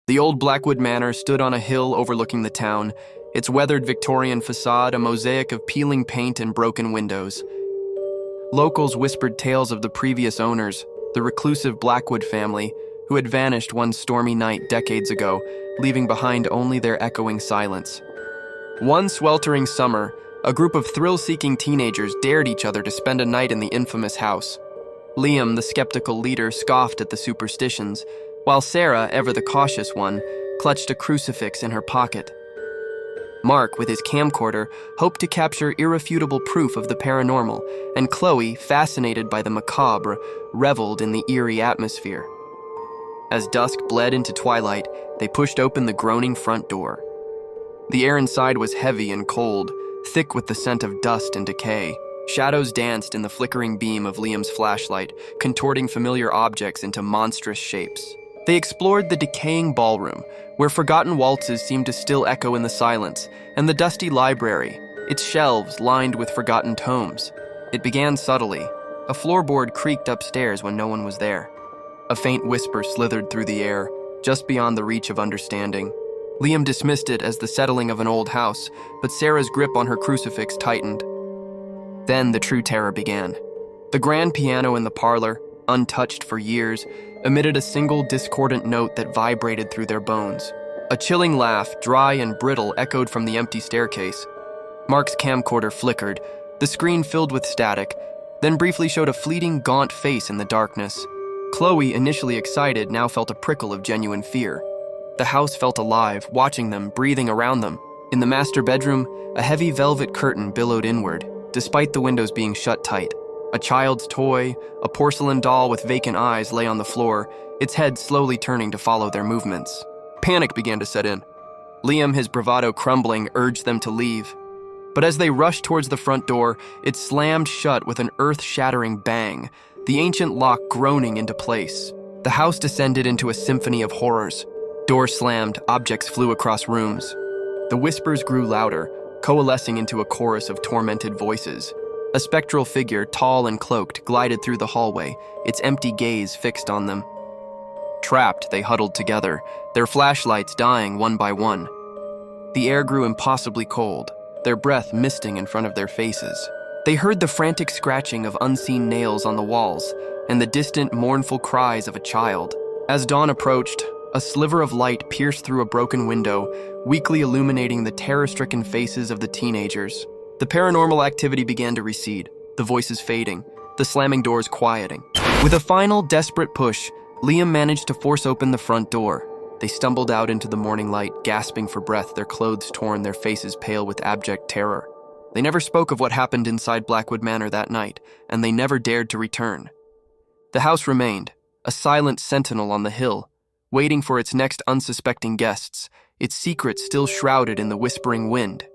The old Blackwood Manor stood on a hill overlooking the town, its weathered Victorian facade a mosaic of peeling paint and broken windows. Locals whispered tales of the previous owners, the reclusive Blackwood family, who had vanished one stormy night decades ago, leaving behind only their echoing silence. One sweltering summer, a group of thrill-seeking teenagers dared each other to spend a night in the infamous house. Liam, the skeptical leader, scoffed at the superstitions, while Sarah, ever the cautious one, clutched a crucifix in her pocket. Mark, with his camcorder, hoped to capture irrefutable proof of the paranormal, and Chloe, fascinated by the macabre, reveled in the eerie atmosphere. As dusk bled into twilight, they pushed open the groaning front door. The air inside was heavy and cold, thick with the scent of dust and decay. Shadows danced in the flickering beam of Liam's flashlight, contorting familiar objects into monstrous shapes. They explored the decaying ballroom, where forgotten waltzes seemed to still echo in the silence, and the dusty library, its shelves lined with forgotten tomes. It began subtly. A floorboard creaked upstairs when no one was there. A faint whisper slithered through the air, just beyond the reach of understanding. Liam dismissed it as the settling of an old house, but Sarah's grip on her crucifix tightened. Then the true terror began. The grand piano in the parlor, untouched for years, emitted a single discordant note that vibrated through their bones. A chilling laugh, dry and brittle, echoed from the empty staircase. Mark's camcorder flickered, the screen filled with static, then briefly showed a fleeting, gaunt face in the darkness. Chloe, initially excited, now felt a prickle of genuine fear. The house felt alive, watching them, breathing around them. In the master bedroom, a heavy velvet curtain billowed inward, despite the windows being shut tight. A child's toy, a porcelain doll with vacant eyes, lay on the floor, its head slowly turning to follow their movements. Panic began to set in. Liam, his bravado crumbling, urged them to leave. But as they rushed towards the front door, it slammed shut with an earth-shattering bang, the ancient lock groaning into place. The house descended into a symphony of horrors. Doors slammed, objects flew across rooms. The whispers grew louder, coalescing into a chorus of tormented voices. A spectral figure, tall and cloaked, glided through the hallway, its empty gaze fixed on them. Trapped, they huddled together, their flashlights dying one by one. The air grew impossibly cold, their breath misting in front of their faces. They heard the frantic scratching of unseen nails on the walls and the distant, mournful cries of a child. As dawn approached, a sliver of light pierced through a broken window, weakly illuminating the terror-stricken faces of the teenagers. The paranormal activity began to recede, the voices fading, the slamming doors quieting. With a final, desperate push, Liam managed to force open the front door. They stumbled out into the morning light, gasping for breath, their clothes torn, their faces pale with abject terror. They never spoke of what happened inside Blackwood Manor that night, and they never dared to return. The house remained, a silent sentinel on the hill, waiting for its next unsuspecting guests, its secret still shrouded in the whispering wind.